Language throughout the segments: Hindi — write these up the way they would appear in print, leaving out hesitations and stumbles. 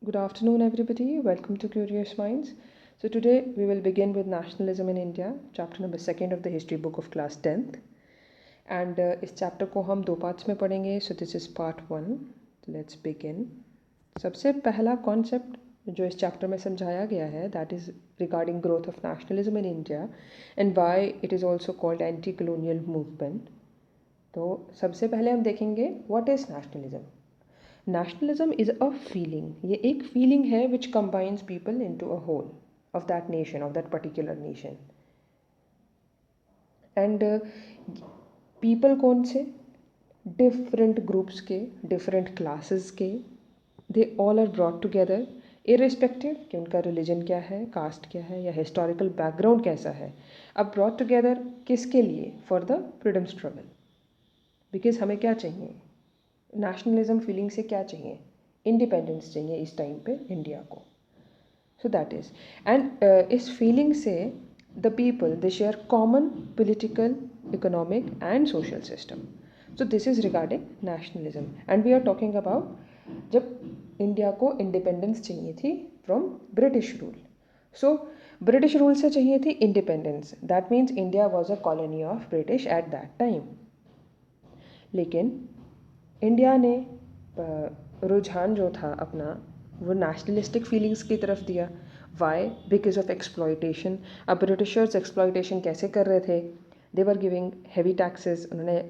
Good afternoon, everybody. Welcome to Curious Minds. So, today we will begin with Nationalism in India, chapter number 2 of the history book of class 10th. And इस chapter को हम 2 parts में पढ़ेंगे. So, this is part 1. Let's begin. सबसे पहला concept जो इस chapter में समझाया गया है, that is regarding growth of nationalism in India and why it is also called anti-colonial movement. तो सबसे पहले हम देखेंगे what is nationalism. Nationalism is a feeling. ये एक feeling है which combines people into a whole of that nation, of that particular nation. And people कौन से? Different groups के, different classes के, they all are brought together irrespective कि उनका religion क्या है, caste क्या है या historical background कैसा है. अब brought together किसके लिए? For the freedom struggle. Because हमें क्या चाहिए? नेशनलिज्म फीलिंग से क्या चाहिए? इंडिपेंडेंस चाहिए इस टाइम पे इंडिया को. सो दैट इज़ एंड इस फीलिंग से the people they share common political, economic and social system. So this is regarding nationalism and we are talking about जब इंडिया को इंडिपेंडेंस चाहिए थी from British rule. So British rule से चाहिए थी independence. That means India was a colony of British at that time. लेकिन इंडिया ने रुझान जो था अपना वो नेशनलिस्टिक फीलिंग्स की तरफ दिया. वाई? Because of exploitation. अब ब्रिटिशर्स एक्सप्लॉयटेशन कैसे कर रहे थे? They were giving heavy taxes. उन्होंने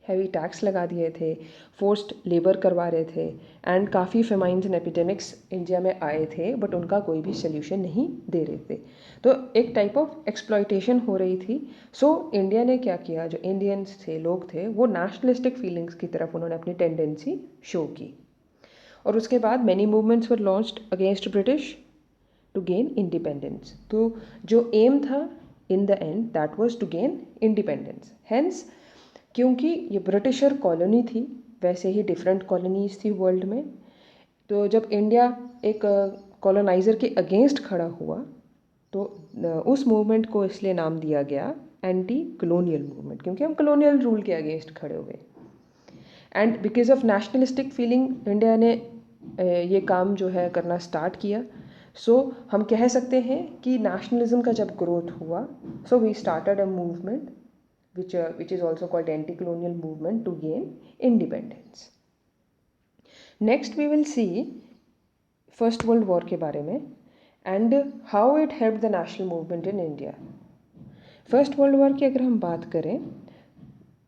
हैवी टैक्स लगा दिए थे, फोर्स्ड लेबर करवा रहे थे एंड काफ़ी फेमाइंस एंड एपिडेमिक्स इंडिया में आए थे बट उनका कोई भी सोल्यूशन नहीं दे रहे थे. तो एक टाइप ऑफ एक्सप्लॉयटेशन हो रही थी. सो इंडिया ने क्या किया, जो इंडियंस थे, लोग थे, वो नेशनलिस्टिक फीलिंग्स की तरफ उन्होंने अपनी टेंडेंसी शो की. और उसके बाद many movements were launched against British to gain independence. तो जो एम था in the end that was to gain independence. Hence क्योंकि ये ब्रिटिशर कॉलोनी थी, वैसे ही डिफरेंट कॉलोनीज़ थी वर्ल्ड में. तो जब इंडिया एक कॉलोनाइज़र के अगेंस्ट खड़ा हुआ तो उस मूवमेंट को इसलिए नाम दिया गया एंटी कलोनियल मूवमेंट, क्योंकि हम कलोनियल रूल के अगेंस्ट खड़े हुए. And because of nationalistic feeling India ने ये काम जो है करना स्टार्ट किया. सो हम कह सकते हैं कि नेशनलिज्म का जब ग्रोथ हुआ, so we started a movement which is also called anti-colonial movement to gain independence. Next we will see First World War के बारे में and how it helped the national movement in India. First World War की अगर हम बात करें,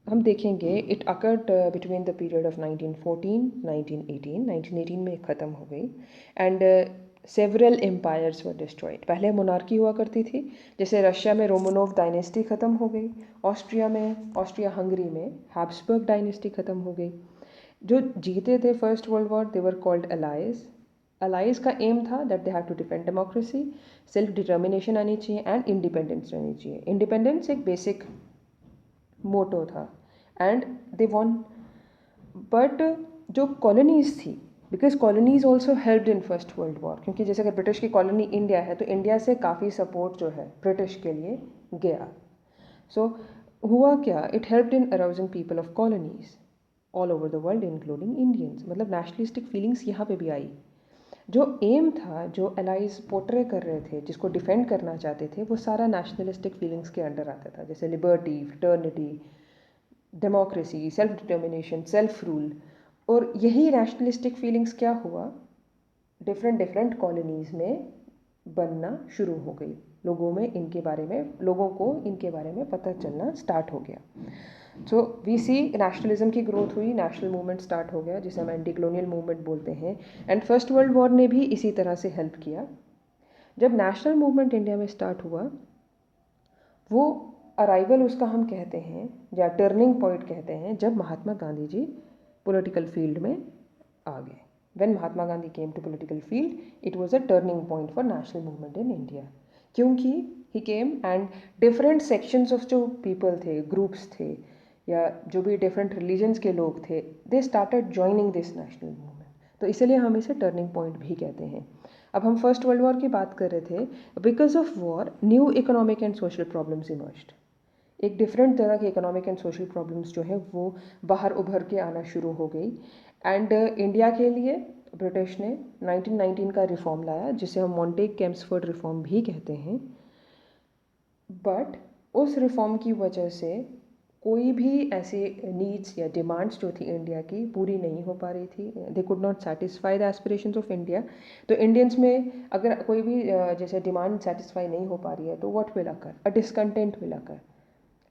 हम देखेंगे it occurred between the period of 1914 1918. 1918 में ख़त्म हो गई and several empires were destroyed. पहले मोनार्की हुआ करती थी, जैसे रशिया में रोमनोव डायनेस्टी ख़त्म हो गई, ऑस्ट्रिया हंगरी में हैब्सबर्ग डायनेस्टी ख़त्म हो गई. जो जीते थे first world war they were called allies. Allies का एम था that they have to defend democracy, self determination आनी चाहिए एंड इंडिपेंडेंस रहनी चाहिए. इंडिपेंडेंस एक बेसिक मोटो था एंड दे वॉन. बट जो कॉलोनीज़ थी, because colonies also helped in first world war, क्योंकि जैसे अगर ब्रिटिश की कॉलोनी इंडिया है तो इंडिया से काफ़ी सपोर्ट जो है ब्रिटिश के लिए गया. सो हुआ क्या, it helped in arousing people of colonies all over the world including Indians. मतलब नेशनलिस्टिक फीलिंग्स यहाँ पे भी आई. जो एम था, जो एलाइज पोर्ट्रे कर रहे थे, जिसको डिफेंड करना चाहते थे, वो सारा नेशनलिस्टिक फीलिंग्स के अंडर आता था, जैसे liberty, fraternity, democracy, self determination, self rule. और यही नेशनलिस्टिक फीलिंग्स क्या हुआ, डिफरेंट कॉलोनीज़ में बनना शुरू हो गई. लोगों को इनके बारे में पता चलना स्टार्ट हो गया. सो वी सी नेशनलिज्म की ग्रोथ हुई, नेशनल मूवमेंट स्टार्ट हो गया, जिसे हम एंटी कलोनियल मूवमेंट बोलते हैं. एंड फर्स्ट वर्ल्ड वॉर ने भी इसी तरह से हेल्प किया. जब नेशनल मूवमेंट इंडिया में स्टार्ट हुआ, वो अराइवल उसका हम कहते हैं या टर्निंग पॉइंट कहते हैं, जब महात्मा गांधी जी पॉलिटिकल फील्ड में आ गए. When Mahatma Gandhi came to political field, it was a turning point for national movement in India. क्योंकि he came and different sections of जो people थे, groups थे, या जो भी different religions के लोग थे, they started joining this national movement. तो इसलिए हम इसे turning point भी कहते हैं. अब हम फर्स्ट वर्ल्ड वॉर की बात कर रहे थे. Because of war new economic and social problems emerged. एक डिफरेंट तरह के इकोनॉमिक एंड सोशल प्रॉब्लम्स जो है वो बाहर उभर के आना शुरू हो गई. एंड इंडिया के लिए ब्रिटिश ने 1919 का रिफॉर्म लाया, जिसे हम मॉन्टेग केम्सफोर्ड रिफॉर्म भी कहते हैं। बट उस रिफॉर्म की वजह से कोई भी ऐसे नीड्स या डिमांड्स जो थी इंडिया की पूरी नहीं हो पा रही थी। They could not satisfy the aspirations of India. तो इंडियंस में अगर कोई भी जैसे डिमांड सेटिस्फाई नहीं हो पा रही है तो what will occur, a discontent will occur,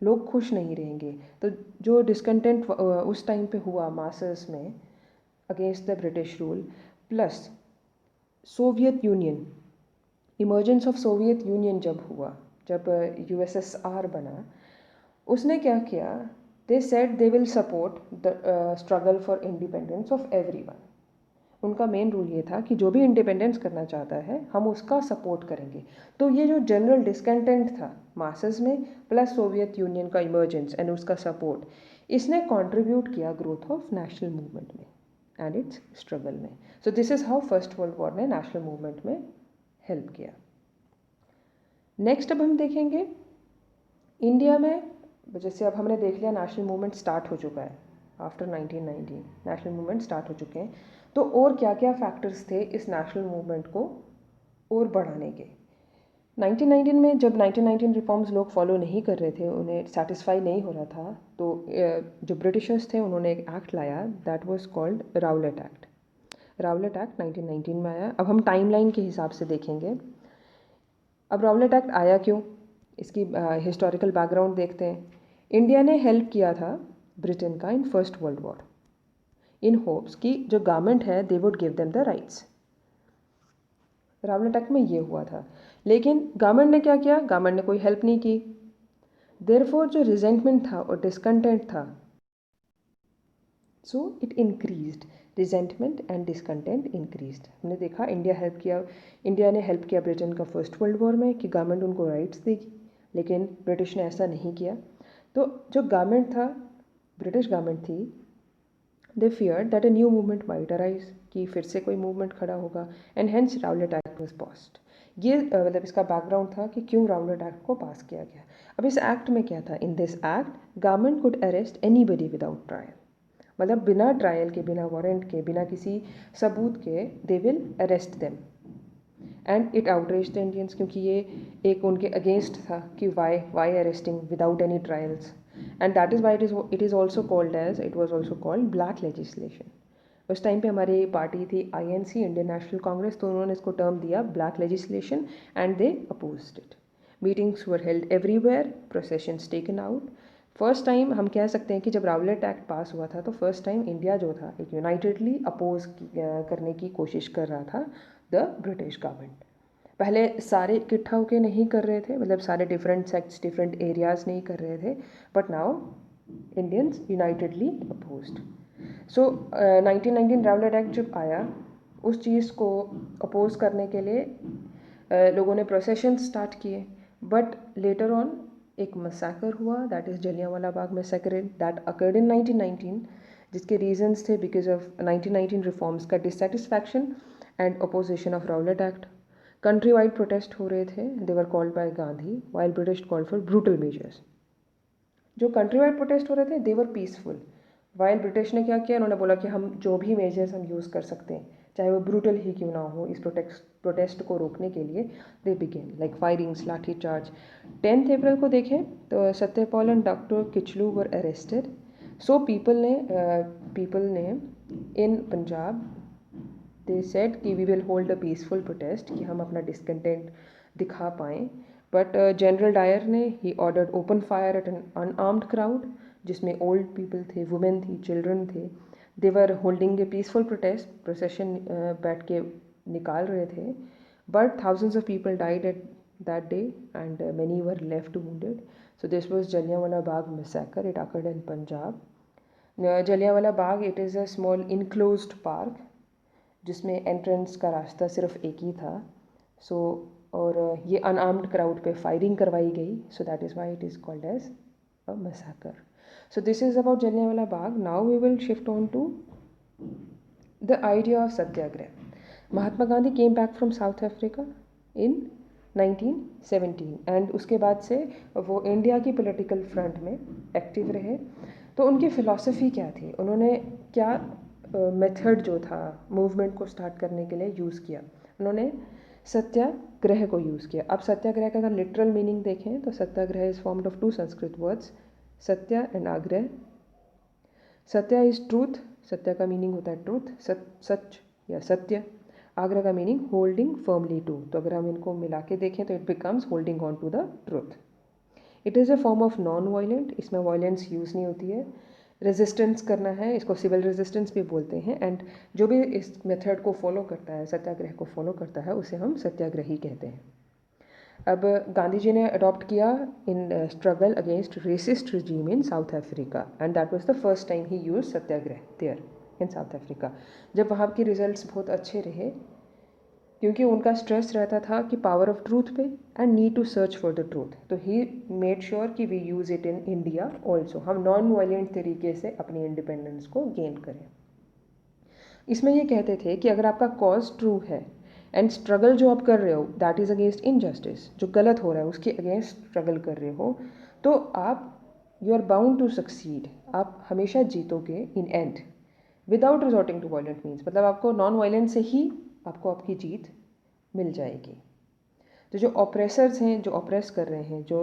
लोग खुश नहीं रहेंगे। तो जो डिसकंटेंट उस टाइम पे हुआ मासेस में against the British rule, plus Soviet union, emergence of Soviet union जब हुआ, जब यूएसएसआर बना, उसने क्या किया, they said they will support the struggle for independence of everyone. उनका मेन रूल ये था कि जो भी इंडिपेंडेंस करना चाहता है हम उसका सपोर्ट करेंगे। तो ये जो जनरल डिस्कंटेंट था मासेस में, प्लस सोवियत यूनियन का इमर्जेंस एंड उसका सपोर्ट, इसने कंट्रीब्यूट किया ग्रोथ ऑफ नेशनल मूवमेंट में एंड इट्स स्ट्रगल में। सो this is how first world war ने नेशनल मूवमेंट में हेल्प किया। नेक्स्ट अब हम देखेंगे इंडिया में, जैसे अब हमने देख लिया नेशनल मूवमेंट स्टार्ट हो चुका है आफ्टर 1919, नेशनल मूवमेंट स्टार्ट हो चुके हैं, तो और क्या क्या फैक्टर्स थे इस नेशनल मूवमेंट को और बढ़ाने के। 1919 में जब 1919 रिफॉर्म्स लोग फॉलो नहीं कर रहे थे, उन्हें सेटिस्फाई नहीं हो रहा था, तो जो ब्रिटिशर्स थे उन्होंने एक एक्ट लाया, that was called Rowlatt act. Rowlatt act 1919 में आया। अब हम टाइमलाइन के हिसाब से देखेंगे। अब राउलेट एक्ट आया क्यों, इसकी हिस्टोरिकल बैकग्राउंड देखते हैं। इंडिया ने हेल्प किया था ब्रिटेन का in first world war in hopes कि जो गवर्नमेंट है they would give them the rights. Rowlatt act में ये हुआ था, लेकिन गवर्नमेंट ने क्या किया, गवर्नमेंट ने कोई हेल्प नहीं की। देयरफॉर जो रिजेंटमेंट था और डिस्कंटेंट था, so it increased, resentment and discontent increased. हमने देखा इंडिया ने हेल्प किया ब्रिटेन का फर्स्ट वर्ल्ड वॉर में कि गवर्नमेंट उनको राइट्स देगी, लेकिन ब्रिटिश ने ऐसा नहीं किया। तो जो गवर्नमेंट था, ब्रिटिश गवर्नमेंट थी, they feared that a new movement might arise, कि फिर से कोई मूवमेंट खड़ा होगा, and hence Rowlatt Act was passed. ये मतलब इसका बैकग्राउंड था कि क्यों राउलेट एक्ट को पास किया गया। अब इस एक्ट में क्या था, in this act government could arrest anybody without trial, मतलब बिना ट्रायल के, बिना वारंट के, बिना किसी सबूत के they will arrest them. And it outrage the Indians, क्योंकि ये एक उनके अगेंस्ट था कि why arresting without any trials, and that is why it is also called as, it was also called black legislation. उस टाइम पे हमारी पार्टी थी INC, इंडियन नेशनल कांग्रेस, तो उन्होंने इसको टर्म दिया black legislation and they opposed it. Meetings were held everywhere, processions taken out. First time हम कह सकते हैं कि जब राउलेट एक्ट पास हुआ था तो फर्स्ट टाइम इंडिया जो था एक यूनाइटेडली अपोज करने की कोशिश कर रहा था द ब्रिटिश गवर्नमेंट। पहले सारे इकट्ठा होकर नहीं कर रहे थे, मतलब सारे डिफरेंट सेक्ट्स, डिफरेंट एरियाज नहीं कर रहे थे, but now Indians unitedly opposed. So 1919 Rowlatt act जब आया, उस चीज़ को अपोज करने के लिए लोगों ने प्रोसेशन स्टार्ट किए, बट लेटर ऑन एक मसैकर हुआ, that is Jallianwala Bagh massacre, that occurred in 1919, जिसके रीजंस थे बिकॉज ऑफ 1919 रिफॉर्म्स का dissatisfaction and opposition of Rowlatt Act. Country wide protest हो रहे थे, they were called by Gandhi, while British called for brutal measures. जो कंट्री वाइड प्रोटेस्ट हो रहे थे they were peaceful, while British ने क्या किया, उन्होंने बोला कि हम जो भी मेजर्स हम यूज़ कर सकते हैं, चाहे वो ब्रूटल ही क्यों ना हो, इस प्रोटेस्ट को रोकने के लिए they began like firings, lathi charge. 10 April को देखें तो Satyapal and doctor Kitchlew were arrested. So people ने इन पंजाब दे सेड कि we will hold a peaceful protest, कि हम अपना डिसकंटेंट दिखा पाएँ। बट जनरल डायर ने he ordered open fire at an unarmed crowd, जिसमें ओल्ड पीपल थे, वुमेन थी, चिल्ड्रन थे। They were holding a peaceful protest, procession बैठ के निकाल रहे थे, but thousands of people died at that day and many were left wounded. So this was Jallianwala Bagh massacre, it occurred in Punjab. Jallianwala Bagh, it is a small enclosed park, जिसमें एंट्रेंस का रास्ता सिर्फ एक ही था। सो और ये अनआर्म्ड क्राउड पे फायरिंग करवाई गई, so that is why it is called as a massacre. So this is about Jallianwala Bagh. Now we will shift on to the idea of Satyagraha. Mahatma Gandhi came back from South Africa in 1917 and उसके बाद से वो इंडिया की पॉलिटिकल फ्रंट में एक्टिव रहे। तो उनकी फ़िलॉसफी क्या थी, उन्होंने क्या मेथड जो था मूवमेंट को स्टार्ट करने के लिए यूज़ किया, उन्होंने सत्याग्रह को यूज़ किया। अब सत्याग्रह का अगर लिटरल मीनिंग देखें तो Satyagraha is formed of 2 Sanskrit words, Satya and Agraha. Satya is truth, Satya का मीनिंग होता है ट्रूथ, सच या सत्य। आग्रह का मीनिंग होल्डिंग फर्मली टू, तो अगर हम इनको मिला के देखें तो it becomes holding on to the truth. It is a form of non violent, इसमें वायलेंस यूज़ नहीं होती है। रेजिस्टेंस करना है, इसको सिविल रेजिस्टेंस भी बोलते हैं। एंड जो भी इस मेथड को फॉलो करता है, सत्याग्रह को फॉलो करता है, उसे हम सत्याग्रही कहते हैं। अब गांधी जी ने अडॉप्ट किया in struggle against racist regime in South Africa, and that was the first time he use satyagraha there in South Africa. जब वहाँ के रिजल्ट्स बहुत अच्छे रहे, क्योंकि उनका स्ट्रेस रहता था कि पावर ऑफ ट्रूथ पे and need to search for the truth, तो ही मेड श्योर कि we use it in India also, हम नॉन वायलेंट तरीके से अपनी इंडिपेंडेंस को गेन करें। इसमें ये कहते थे कि अगर आपका कॉज ट्रू है एंड स्ट्रगल जो आप कर रहे हो दैट इज़ अगेंस्ट इनजस्टिस, जो गलत हो रहा है उसके अगेंस्ट स्ट्रगल कर रहे हो, तो आप you are bound to succeed, आप हमेशा जीतोगे in and without resorting to violent means, मतलब आपको नॉन वायलेंस से ही आपको आपकी जीत मिल जाएगी। तो जो ऑपरेसर्स हैं, जो ऑपरेस कर रहे हैं, जो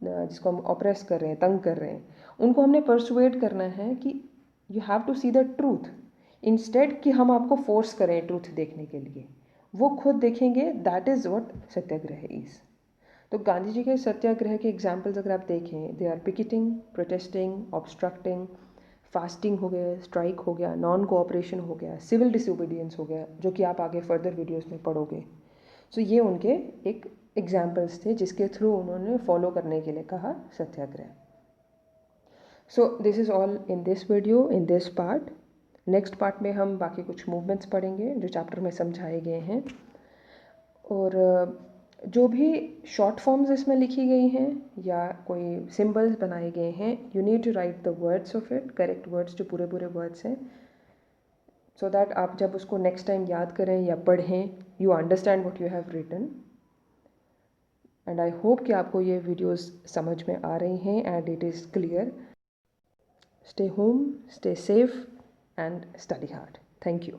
जिसको हम ऑपरेस कर रहे हैं, तंग कर रहे हैं, उनको हमने परसुएट करना है कि you have to see the truth, instead कि हम आपको फोर्स करें ट्रूथ देखने के लिए, वो खुद देखेंगे। That is what Satyagraha is. तो गांधी जी के सत्याग्रह के एग्जाम्पल्स अगर आप देखें, they are picketing, protesting, obstructing, fasting हो गया, स्ट्राइक हो गया, नॉन कोऑपरेशन हो गया, सिविल डिसोबीडियंस हो गया, जो कि आप आगे फर्दर वीडियोस में पढ़ोगे। सो ये उनके एक एग्जाम्पल्स थे जिसके थ्रू उन्होंने फॉलो करने के लिए कहा Satyagraha. So this is all in this video, in this part. Next part में हम बाकी कुछ मूवमेंट्स पढ़ेंगे जो चैप्टर में समझाए गए हैं, और जो भी शॉर्ट फॉर्म्स इसमें लिखी गई हैं या कोई सिंबल्स बनाए गए हैं, you need to write the words of it, correct words जो पूरे पूरे वर्ड्स हैं, सो दैट आप जब उसको नेक्स्ट टाइम याद करें या पढ़ें, you understand what you have written. And I hope कि आपको ये वीडियोस समझ में आ रही हैं and it is clear. Stay home, stay safe and study hard. Thank you.